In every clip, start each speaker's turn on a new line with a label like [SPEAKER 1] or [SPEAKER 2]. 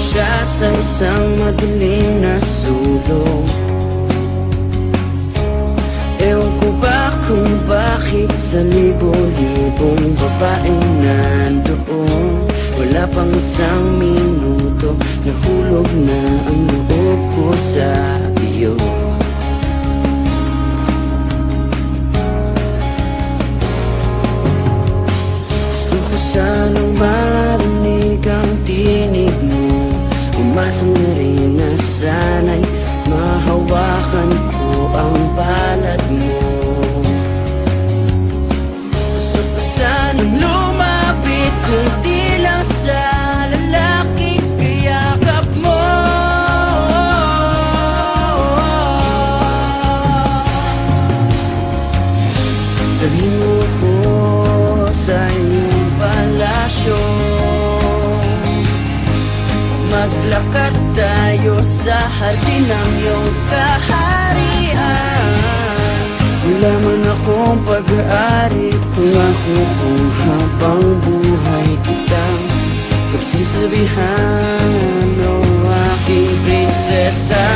[SPEAKER 1] siya sa isang madilim na sulok. Ewan ko ba kung bakit sa libo-libong babaeng nandoon, wala pang isang minuto, nahulog na ang loob ko sa iyo. Gusto ko sanang marinig ang tinig mo, umasang na rin na sana'y mahawakan ko ang palad mo. Gusto ko sanang lumapit kung di lang sa lalaking kayakap mo. Dalhin mo ko sa iyong palasyo, maglakad tayo sa hardin ng iyong kaharian. Wala man akong pag-aari, pangako kung habang buhay kitang pagsisilbihan, o aking prinsesa.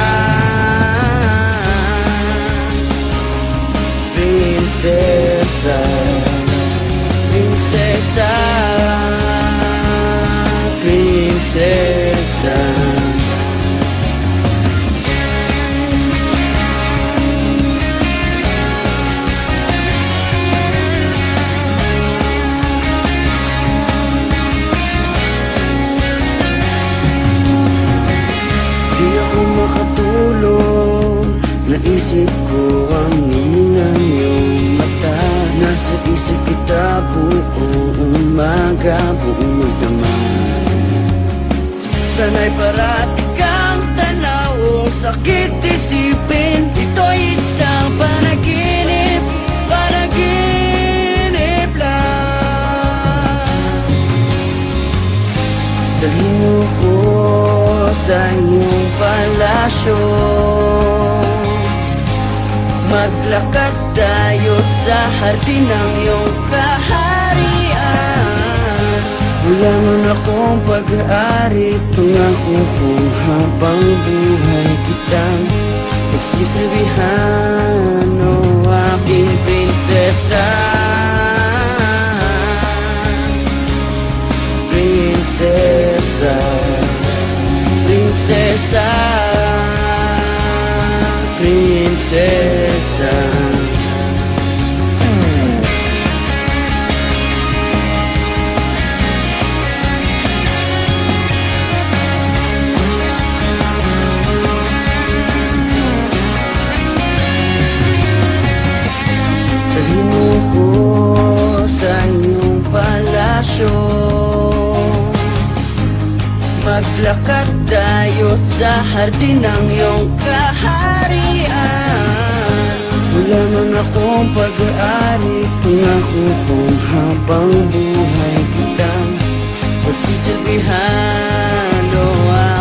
[SPEAKER 1] Prinsesa, prinsesa, prinsesa. Di ako makatulog, naisip ko ang hiningang iyong mata. Nasa isip kita buong umaga, buong magdamay. Sana'y parati kang tanaw, sakit isipin, ito'y isang panaginip, panaginip lang. Dalhin mo ko sa iyong palasyo, maglakad tayo sa hardin ng iyong kaharian. Wala man akong pag-aari, pangako kung habang buhay kitang pagsisilbihan, o aking prinsesa. Prinsesa, prinsesa, prinsesa. Dalhin mo ko sa iyong palasyo, maglakad tayo sa hardin ng iyong kaharian. Wala man akong pag-aari, pangako kung habang buhay kitang pagsisilbihan, o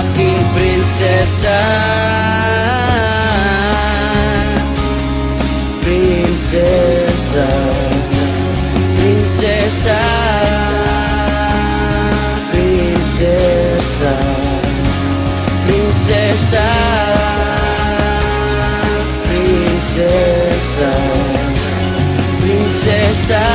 [SPEAKER 1] aking prinsesa. Prinsesa, prinsesa, prinsesa, prinsesa, prinsesa, prinsesa.